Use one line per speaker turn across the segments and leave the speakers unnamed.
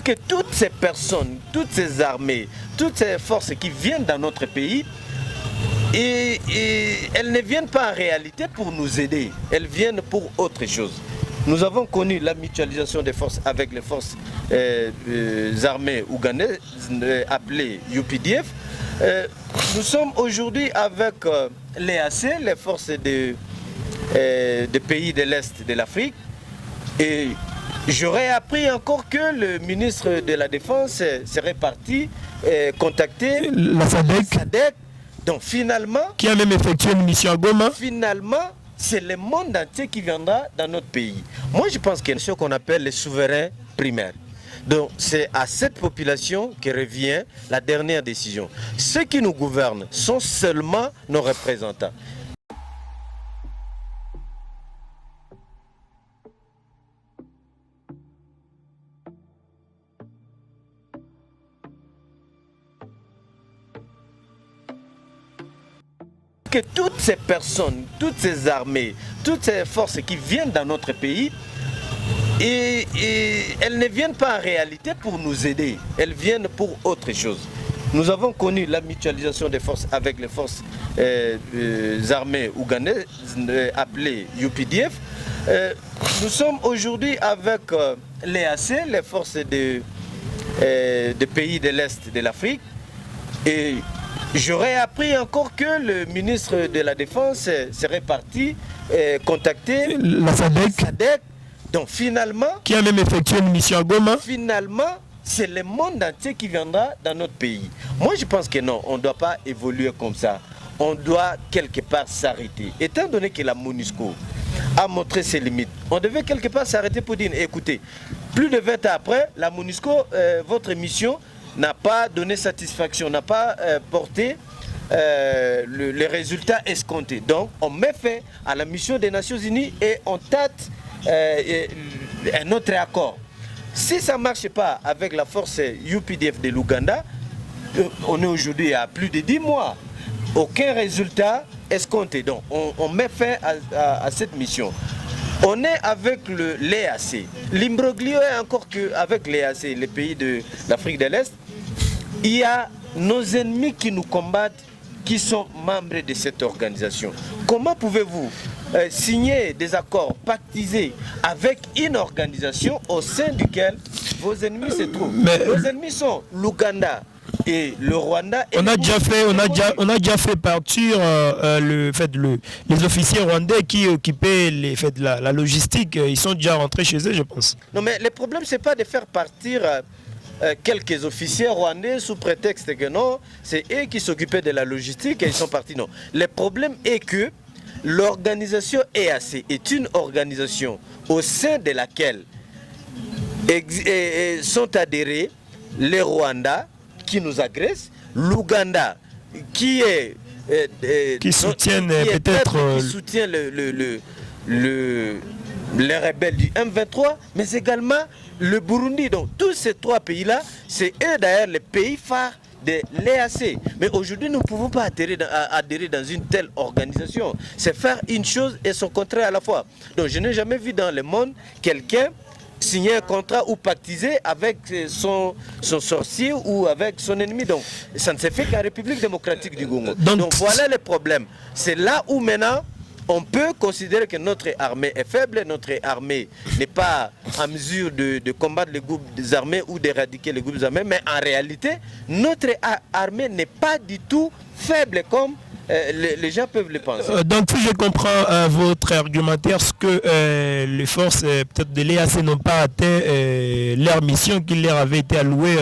que toutes ces personnes, toutes ces armées, toutes ces forces qui viennent dans notre pays, et elles ne viennent pas en réalité pour nous aider, elles viennent pour autre chose. Nous avons connu la mutualisation des forces avec les forces armées ougandaises appelées UPDF. Nous sommes aujourd'hui avec l'EAC, les forces des pays de l'Est de l'Afrique. Et j'aurais appris encore que le ministre de la Défense serait parti contacter
la SADC.
Donc finalement...
Qui a même effectué une mission à Goma.
Finalement, c'est le monde entier qui viendra dans notre pays. Moi, je pense qu'il y a ce qu'on appelle les souverains primaires. Donc, c'est à cette population que revient la dernière décision. Ceux qui nous gouvernent sont seulement nos représentants. Que toutes ces personnes, toutes ces armées, toutes ces forces qui viennent dans notre pays, et elles ne viennent pas en réalité pour nous aider, elles viennent pour autre chose. Nous avons connu la mutualisation des forces avec les forces armées ougandaises appelées UPDF. Nous sommes aujourd'hui avec l'EAC, les forces des pays de l'Est de l'Afrique. Et j'aurais appris encore que le ministre de la Défense serait parti contacter
la SADC.
Donc finalement...
Qui a même effectué une mission à Goma.
Finalement, c'est le monde entier qui viendra dans notre pays. Moi, je pense que non, on ne doit pas évoluer comme ça. On doit quelque part s'arrêter. Étant donné que la MONUSCO a montré ses limites, on devait quelque part s'arrêter pour dire, écoutez, plus de 20 ans après, la MONUSCO, votre mission n'a pas donné satisfaction, n'a pas porté les résultats escomptés. Donc, on met fin à la mission des Nations Unies et on tâte un autre accord. Si ça ne marche pas avec la force UPDF de l'Ouganda, on est aujourd'hui à plus de 10 mois. Aucun résultat escompté. Donc, on met fin à cette mission. On est avec l'EAC. L'imbroglio est encore qu'avec l'EAC, les pays de l'Afrique de l'Est, il y a nos ennemis qui nous combattent, qui sont membres de cette organisation. Comment pouvez-vous signer des accords pactisés avec une organisation au sein duquel vos ennemis se trouvent? Nos ennemis sont l'Ouganda et le Rwanda. Et
on a déjà fait partir les officiers rwandais qui occupaient la logistique. Ils sont déjà rentrés chez eux, je pense.
Non, mais le problème, c'est pas de faire partir quelques officiers rwandais sous prétexte que non, c'est eux qui s'occupaient de la logistique et ils sont partis. Non. Le problème est que l'organisation EAC est une organisation au sein de laquelle sont adhérés les Rwandais qui nous agressent, l'Ouganda qui
soutient
les rebelles du M23, mais également le Burundi. Donc tous ces trois pays-là, c'est eux d'ailleurs les pays phares de l'EAC. Mais aujourd'hui, nous ne pouvons pas adhérer dans une telle organisation. C'est faire une chose et son contraire à la fois. Donc je n'ai jamais vu dans le monde quelqu'un signer un contrat ou pactiser avec son sorcier ou avec son ennemi. Donc ça ne se fait qu'en République démocratique du Congo. Donc voilà le problème. C'est là où maintenant on peut considérer que notre armée est faible, notre armée n'est pas en mesure de combattre les groupes armés ou d'éradiquer les groupes armés, mais en réalité, notre armée n'est pas du tout faible comme les gens peuvent le penser.
Donc si je comprends votre argumentaire, ce que les forces peut-être de l'EAC n'ont pas atteint leur mission qui leur avait été allouée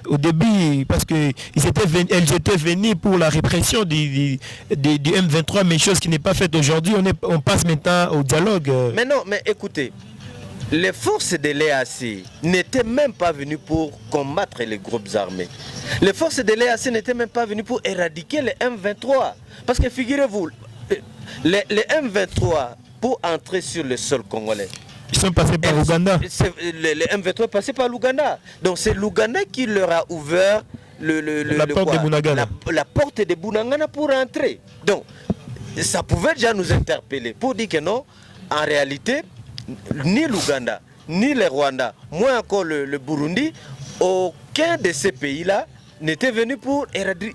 au début, parce qu'elles étaient venues pour la répression du M23, mais chose qui n'est pas faite aujourd'hui. On passe maintenant au dialogue.
Mais non, mais écoutez, les forces de l'EAC n'étaient même pas venues pour combattre les groupes armés. Les forces de l'EAC n'étaient même pas venues pour éradiquer les M23. Parce que figurez-vous, les M23, pour entrer sur le sol congolais,
ils sont passés par l'Ouganda.
Les M23 passés par l'Ouganda. Donc c'est l'Ouganda qui leur a ouvert la porte de Bunagana pour entrer. Donc ça pouvait déjà nous interpeller pour dire que non, en réalité, ni l'Ouganda, ni le Rwanda, moins encore le Burundi, aucun de ces pays-là n'était venu pour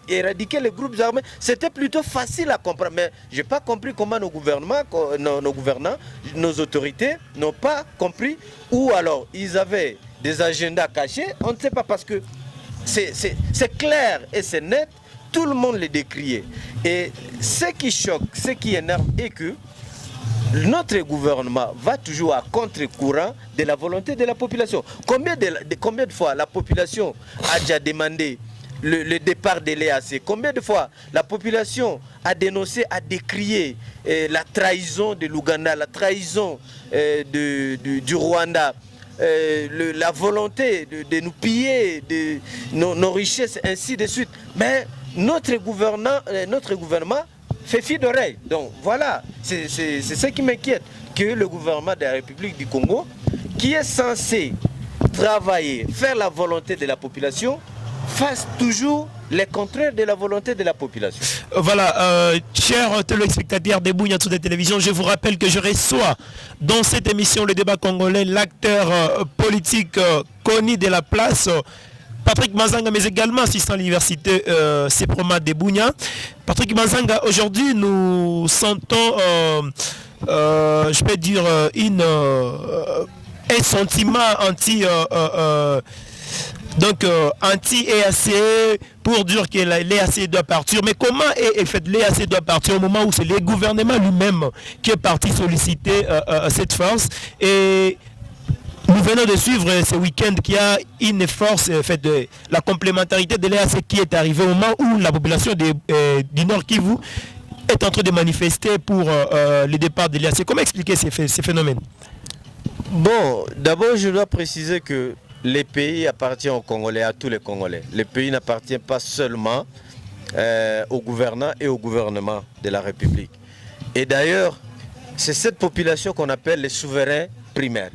éradiquer les groupes armés. C'était plutôt facile à comprendre. Mais je n'ai pas compris comment nos gouvernants, nos autorités n'ont pas compris. Ou alors, ils avaient des agendas cachés. On ne sait pas parce que c'est clair et c'est net. Tout le monde les décriait. Et ce qui choque, ce qui énerve est que notre gouvernement va toujours à contre-courant de la volonté de la population. Combien de fois la population a déjà demandé le départ de l'EAC? Combien de fois la population a dénoncé, a décrié la trahison de l'Ouganda, la trahison du Rwanda, la volonté de nous piller de nos richesses, ainsi de suite. Mais notre gouvernement fait fi d'oreille. Donc voilà, c'est ce qui m'inquiète, que le gouvernement de la République du Congo, qui est censé travailler, faire la volonté de la population, fasse toujours les contraires de la volonté de la population.
Voilà, chers téléspectateurs de Bunia sur la télévision, je vous rappelle que je reçois dans cette émission Le Débat Congolais l'acteur politique connu de la place, Patrick Mazanga, mais également assistant à l'université Seproma de Bunia. Patrick Mazanga, aujourd'hui nous sentons, je peux dire, un sentiment anti-EAC pour dire que l'EAC doit partir. Mais comment l'EAC doit partir au moment où c'est le gouvernement lui-même qui est parti solliciter cette force? Et nous venons de suivre ce week-end qu'il y a une force, de la complémentarité de l'EAC qui est arrivée au moment où la population du Nord Kivu est en train de manifester pour le départ de l'EAC. Comment expliquer ces phénomènes?
Bon, d'abord je dois préciser que les pays appartiennent aux Congolais, à tous les Congolais. Les pays n'appartiennent pas seulement aux gouvernants et au gouvernement de la République. Et d'ailleurs, c'est cette population qu'on appelle les souverains primaires.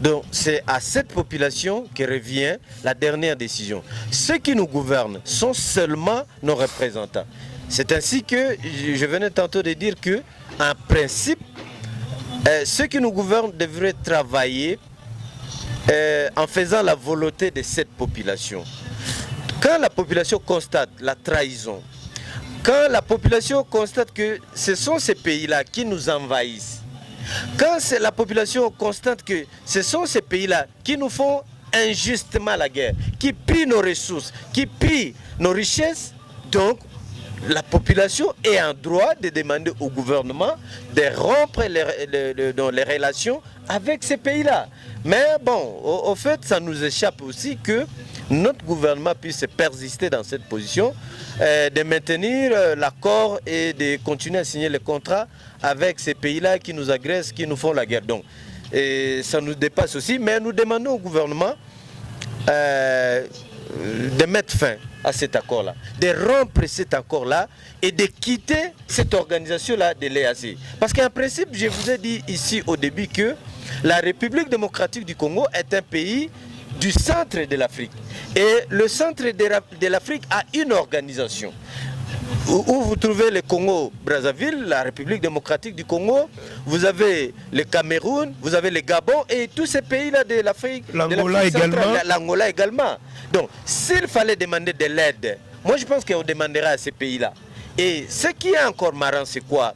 Donc c'est à cette population que revient la dernière décision. Ceux qui nous gouvernent sont seulement nos représentants. C'est ainsi que je venais tantôt de dire que, en principe, ceux qui nous gouvernent devraient travailler en faisant la volonté de cette population. Quand la population constate la trahison, quand la population constate que ce sont ces pays-là qui nous envahissent, quand la population constate que ce sont ces pays-là qui nous font injustement la guerre, qui pillent nos ressources, qui pillent nos richesses, donc la population est en droit de demander au gouvernement de rompre les relations avec ces pays-là. Mais bon, au fait, ça nous échappe aussi que notre gouvernement puisse persister dans cette position, de maintenir l'accord et de continuer à signer les contrats avec ces pays-là qui nous agressent, qui nous font la guerre. Donc, ça nous dépasse aussi, mais nous demandons au gouvernement de mettre fin à cet accord-là, de rompre cet accord-là et de quitter cette organisation-là de l'EAC. Parce qu'en principe, je vous ai dit ici au début que la République démocratique du Congo est un pays du centre de l'Afrique. Et le centre de l'Afrique a une organisation. Où vous trouvez le Congo-Brazzaville, la République démocratique du Congo, vous avez le Cameroun, vous avez le Gabon et tous ces pays-là de l'Afrique.
L'Angola également.
L'Angola également. Donc, s'il fallait demander de l'aide, moi je pense qu'on demandera à ces pays-là. Et ce qui est encore marrant, c'est quoi?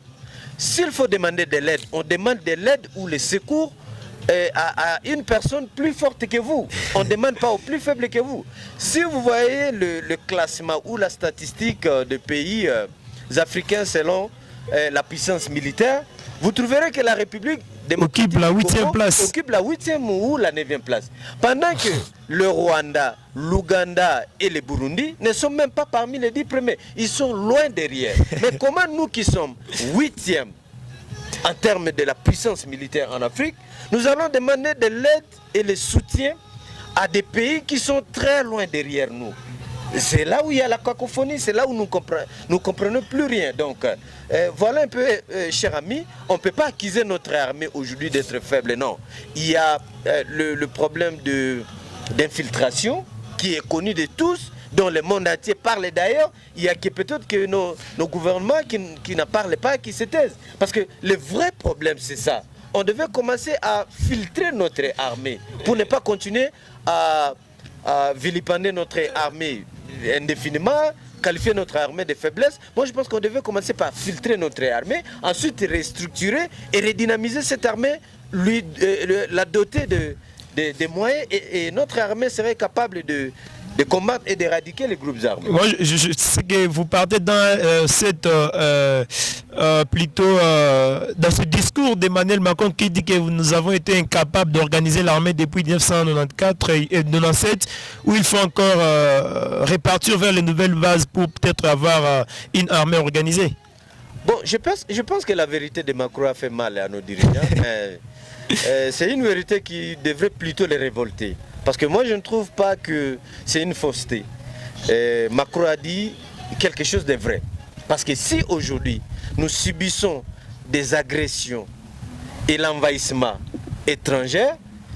S'il faut demander de l'aide, on demande de l'aide ou le secours à une personne plus forte que vous. On ne demande pas au plus faible que vous. Si vous voyez le classement ou la statistique des pays africains selon la puissance militaire, vous trouverez que la République démocratique
occupe la 8e place.
Occupe la 8e ou la 9e place. Pendant que le Rwanda, l'Ouganda et le Burundi ne sont même pas parmi les 10 premiers. Ils sont loin derrière. Mais comment nous qui sommes 8e en termes de la puissance militaire en Afrique, nous allons demander de l'aide et le soutien à des pays qui sont très loin derrière nous. C'est là où il y a la cacophonie, c'est là où nous comprenons plus rien. Donc, voilà un peu, chers amis, on ne peut pas accuser notre armée aujourd'hui d'être faible, non. Il y a le problème d'infiltration qui est connu de tous, dont le monde entier parle d'ailleurs. Il y a peut-être que nos gouvernements qui n'en parlent pas, qui se taisent. Parce que le vrai problème, c'est ça. on devait commencer à filtrer notre armée pour ne pas continuer à vilipender notre armée indéfiniment, qualifier notre armée de faiblesse. Moi, je pense qu'on devait commencer par filtrer notre armée, ensuite restructurer et redynamiser cette armée, la doter des moyens et notre armée serait capable de combattre et d'éradiquer les groupes armés.
Moi, je sais que vous partez dans dans ce discours d'Emmanuel Macron qui dit que nous avons été incapables d'organiser l'armée depuis 1994 et 1997, où il faut encore répartir vers les nouvelles bases pour peut-être avoir une armée organisée.
Bon, je pense que la vérité de Macron a fait mal à nos dirigeants. C'est une vérité qui devrait plutôt les révolter. Parce que moi, je ne trouve pas que c'est une fausseté. Macron a dit quelque chose de vrai. Parce que si aujourd'hui, nous subissons des agressions et l'envahissement étranger,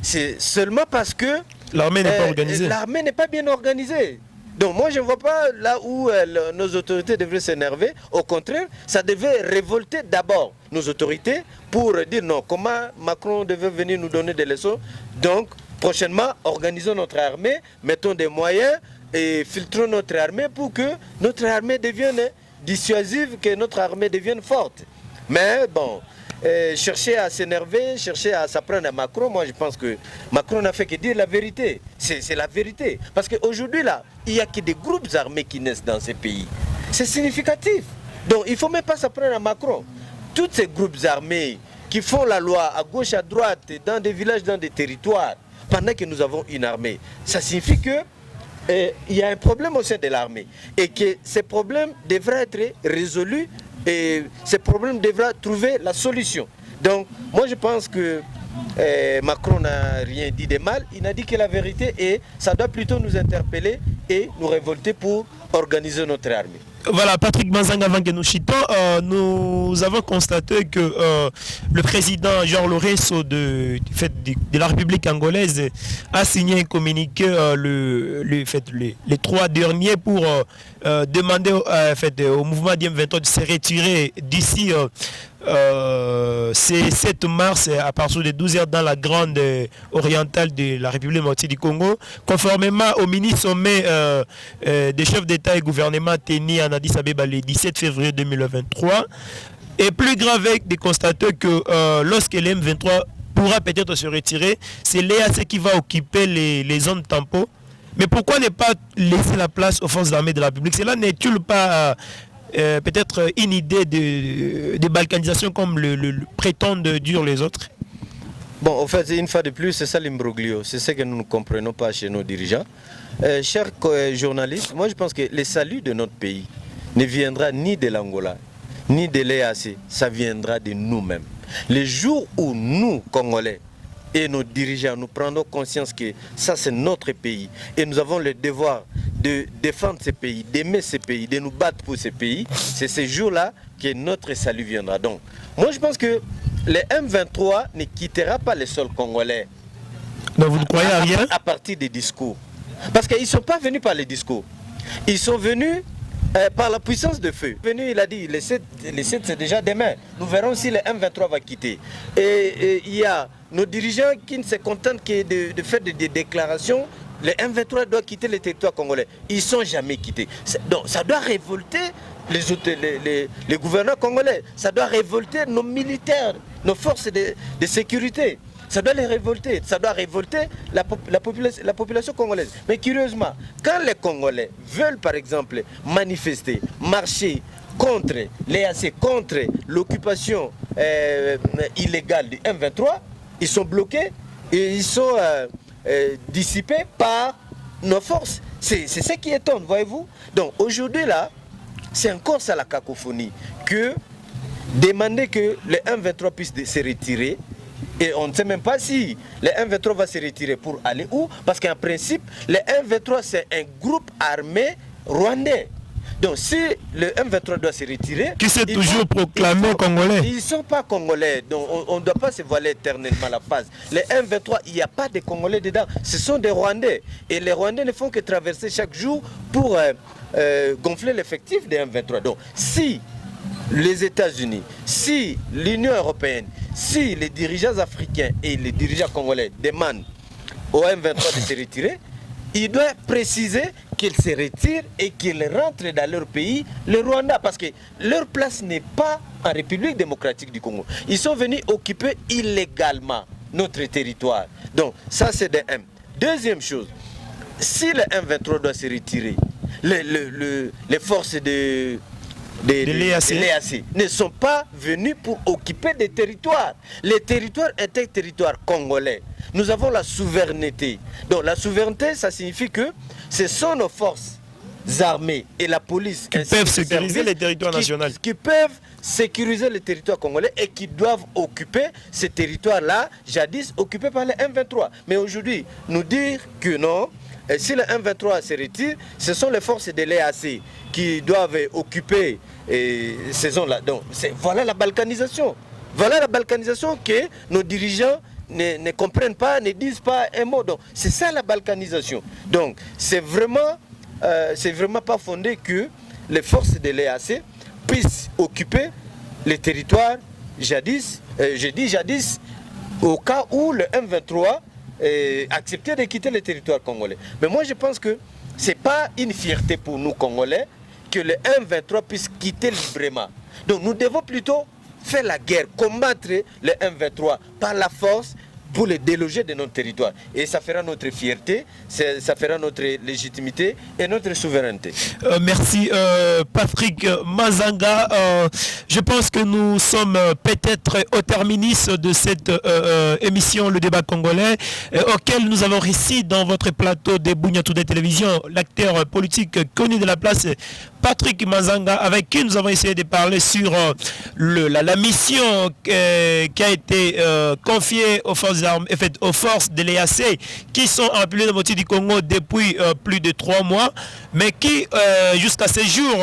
c'est seulement parce que
l'armée n'est pas organisée.
L'armée n'est pas bien organisée. Donc moi, je ne vois pas là où nos autorités devraient s'énerver. Au contraire, ça devait révolter d'abord nos autorités pour dire non, comment Macron devait venir nous donner des leçons. Donc, prochainement, organisons notre armée, mettons des moyens et filtrons notre armée pour que notre armée devienne dissuasive, que notre armée devienne forte. Mais bon, chercher à s'énerver, chercher à s'apprendre à Macron, moi je pense que Macron n'a fait que dire la vérité. C'est la vérité. Parce qu'aujourd'hui là, il n'y a que des groupes armés qui naissent dans ces pays. C'est significatif. Donc il ne faut même pas s'apprendre à Macron. Tous ces groupes armés qui font la loi à gauche, à droite, dans des villages, dans des territoires, pendant que nous avons une armée, ça signifie que il y a un problème au sein de l'armée et que ces problèmes devraient être résolus et ces problèmes devraient trouver la solution. Donc moi je pense que Macron n'a rien dit de mal, il n'a dit que la vérité et ça doit plutôt nous interpeller et nous révolter pour organiser notre armée.
Voilà, Patrick Manzanga, avant que nous chitons, nous avons constaté que le président Jean Lourenço de la République angolaise a signé un communiqué les 3 derniers pour demander au mouvement d'M23 de se retirer d'ici c'est 7 mars à partir de 12h dans la grande orientale de la République démocratique du Congo, conformément au mini-sommet des chefs d'État et gouvernement tenu en Addis Abeba le 17 février 2023. Et plus grave est de constater que lorsque les M23 pourra peut-être se retirer, c'est l'EAC qui va occuper les zones tampons. Mais pourquoi ne pas laisser la place aux forces armées de la République? Cela n'est-il pas peut-être une idée de balkanisation comme le prétendent dire les autres?
Bon, en fait, une fois de plus, c'est ça l'imbroglio. C'est ce que nous ne comprenons pas chez nos dirigeants. Chers journalistes, moi je pense que le salut de notre pays ne viendra ni de l'Angola, ni de l'EAC. Ça viendra de nous-mêmes. Le jour où nous, Congolais, et nos dirigeants, nous prendrons conscience que ça c'est notre pays et nous avons le devoir de défendre ce pays, d'aimer ce pays, de nous battre pour ce pays, c'est ce jour-là que notre salut viendra. Donc, moi je pense que le M23 ne quittera pas le sol congolais.
Donc vous ne croyez à rien?
À partir des discours. Parce qu'ils ne sont pas venus par les discours. Ils sont venus par la puissance de feu. Il a dit, les 7 c'est déjà demain. Nous verrons si le M23 va quitter. Et il y a nos dirigeants qui ne se contentent que de faire des déclarations. Le M23 doit quitter le territoire congolais. Ils ne sont jamais quittés. Donc ça doit révolter les gouverneurs congolais. Ça doit révolter nos militaires, nos forces de sécurité. Ça doit les révolter. Ça doit révolter la population congolaise. Mais curieusement, quand les Congolais veulent par exemple manifester, marcher contre l'EAC, contre l'occupation illégale du M23, ils sont bloqués et ils sont dissipés par nos forces. C'est ce qui étonne, voyez-vous. Donc aujourd'hui là, c'est encore ça la cacophonie, que demander que le M23 puisse se retirer, et on ne sait même pas si le M23 va se retirer pour aller où, parce qu'en principe, le M23 c'est un groupe armé rwandais. Donc si le M23 doit se retirer...
Qui s'est toujours proclamé congolais.
Ils ne sont pas congolais, donc on ne doit pas se voiler éternellement la face. Le M23, il n'y a pas de Congolais dedans, ce sont des Rwandais. Et les Rwandais ne font que traverser chaque jour pour gonfler l'effectif des M23. Donc si les États-Unis, si l'Union européenne, si les dirigeants africains et les dirigeants congolais demandent au M23 de se retirer, ils doivent préciser qu'ils se retirent et qu'ils rentrent dans leur pays, le Rwanda, parce que leur place n'est pas en République démocratique du Congo. Ils sont venus occuper illégalement notre territoire. Donc, ça c'est de M. Deuxième chose, si le M23 doit se retirer, les forces de l'EAC ne sont pas venus pour occuper des territoires. Les territoires étaient territoires congolais. Nous avons la souveraineté. Donc la souveraineté, ça signifie que ce sont nos forces armées et la police
qui peuvent sécuriser les territoires nationaux.
Qui peuvent sécuriser les territoires congolais et qui doivent occuper ces territoires-là, jadis occupés par les M23. Mais aujourd'hui, nous dire que non, si le M23 se retire, ce sont les forces de l'EAC qui doivent occuper ces zones-là. Donc voilà la balkanisation. Voilà la balkanisation que nos dirigeants ne comprennent pas, ne disent pas un mot. Donc c'est ça la balkanisation. Donc c'est vraiment pas fondé que les forces de l'EAC puissent occuper les territoires jadis, au cas où le M23 acceptait de quitter le territoire congolais. Mais moi je pense que ce n'est pas une fierté pour nous Congolais que le M23 puisse quitter librement. Donc nous devons plutôt faire la guerre, combattre le M23 par la force pour le déloger de notre territoire. Et ça fera notre fierté, ça fera notre légitimité et notre souveraineté.
Merci Patrick Mazanga. Je pense que nous sommes peut-être au terminus de cette émission, le débat congolais, auquel nous avons réussi dans votre plateau de Bunia Today Télévision, l'acteur politique connu de la place, Patrick Mazanga, avec qui nous avons essayé de parler sur la mission qui a été confiée aux forces armées, aux forces de l'EAC qui sont en République démocratique du Congo depuis plus de 3 mois, mais qui jusqu'à ce jour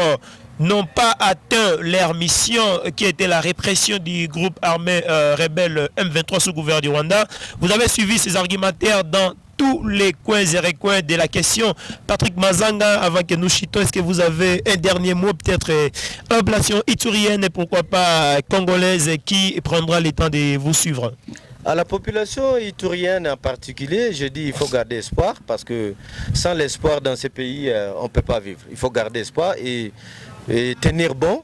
n'ont pas atteint leur mission qui était la répression du groupe armé rebelle M23 sous gouvernement du Rwanda. Vous avez suivi ces argumentaires dans tous les coins et recoins de la question. Patrick Mazanga, avant que nous chitons, est-ce que vous avez un dernier mot, peut-être une population iturienne et pourquoi pas congolaise qui prendra le temps de vous suivre?
À la population iturienne en particulier, je dis qu'il faut garder espoir parce que sans l'espoir dans ces pays, on ne peut pas vivre. Il faut garder espoir et tenir bon.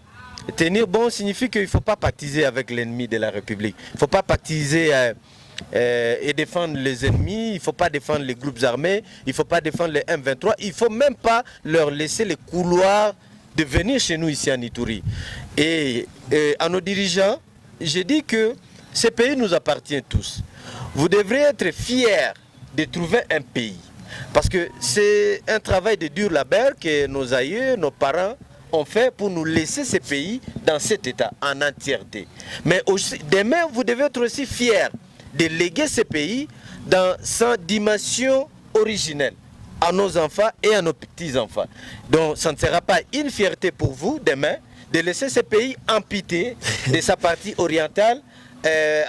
Tenir bon signifie qu'il ne faut pas pactiser avec l'ennemi de la République. Il ne faut pas pactiser et défendre les ennemis, il ne faut pas défendre les groupes armés, il ne faut pas défendre les M23, il ne faut même pas leur laisser les couloirs de venir chez nous ici en Ituri. Et à nos dirigeants, je dis que ces pays nous appartiennent tous. Vous devrez être fiers de trouver un pays. Parce que c'est un travail de dur labeur que nos aïeux, nos parents ont fait pour nous laisser ces pays dans cet état en entièreté. Mais aussi, demain, vous devez être aussi fiers de léguer ces pays dans sa dimension originelle à nos enfants et à nos petits-enfants. Donc, ça ne sera pas une fierté pour vous demain de laisser ces pays amputés de sa partie orientale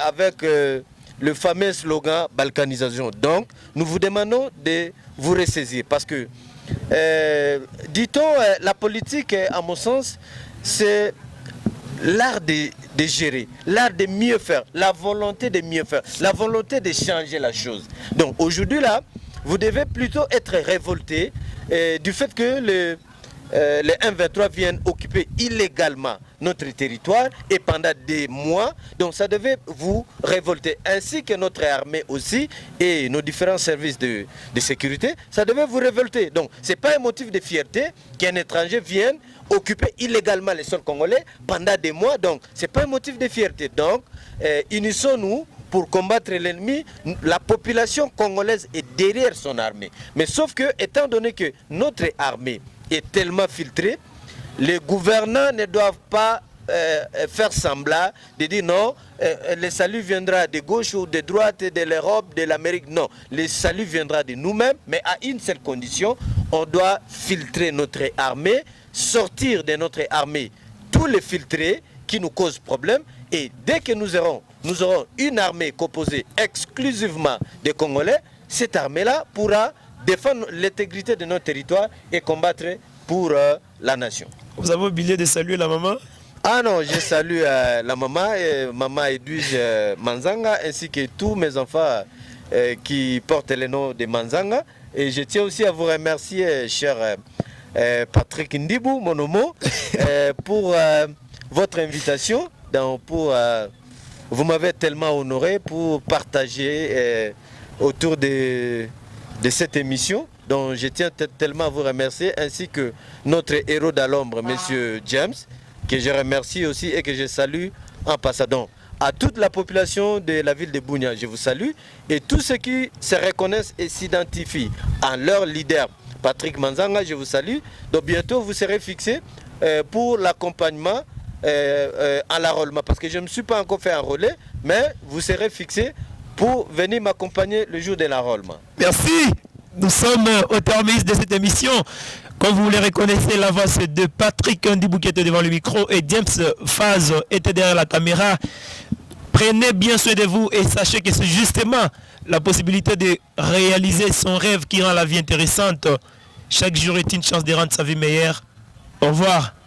avec le fameux slogan balkanisation. Donc, nous vous demandons de vous ressaisir parce que, dit-on, la politique, à mon sens, c'est l'art de gérer, l'art de mieux faire, la volonté de mieux faire, la volonté de changer la chose. Donc aujourd'hui là, vous devez plutôt être révolté du fait que les M23 viennent occuper illégalement notre territoire et pendant des mois. Donc ça devait vous révolter, ainsi que notre armée aussi et nos différents services de sécurité, ça devait vous révolter. Donc ce n'est pas un motif de fierté qu'un étranger vienne occuper illégalement les sols congolais pendant des mois. Donc ce n'est pas un motif de fierté. Donc unissons-nous pour combattre l'ennemi. La population congolaise est derrière son armée. Mais sauf que, étant donné que notre armée est tellement filtrée, les gouvernants ne doivent pas faire semblant de dire non, le salut viendra de gauche ou de droite, de l'Europe, de l'Amérique. Non, le salut viendra de nous-mêmes, mais à une seule condition, on doit filtrer notre armée, sortir de notre armée tous les filtrés qui nous causent problème, et dès que nous aurons une armée composée exclusivement des Congolais, cette armée-là pourra défendre l'intégrité de notre territoire et combattre pour la nation.
Vous avez oublié de saluer la maman?
Ah non, je salue la maman, maman Edwige Manzanga, ainsi que tous mes enfants qui portent le nom de Manzanga. Et je tiens aussi à vous remercier, cher Patrick Ndibou, mon homo, pour votre invitation. Vous m'avez tellement honoré pour partager autour de cette émission. Donc je tiens tellement à vous remercier, ainsi que notre héros dans l'ombre, Monsieur James, que je remercie aussi et que je salue en passant. Donc, à toute la population de la ville de Bunia, je vous salue, et tous ceux qui se reconnaissent et s'identifient en leur leader, Patrick Manzanga, je vous salue. Donc bientôt vous serez fixés pour l'accompagnement à l'enrôlement, parce que je ne me suis pas encore fait enrôler, mais vous serez fixés pour venir m'accompagner le jour de l'enrôlement.
Merci. Nous sommes au terme de cette émission. Comme vous le reconnaissez, la voix c'est de Patrick Ndibou qui était devant le micro et James Faz était derrière la caméra. Prenez bien soin de vous et sachez que c'est justement la possibilité de réaliser son rêve qui rend la vie intéressante. Chaque jour est une chance de rendre sa vie meilleure. Au revoir.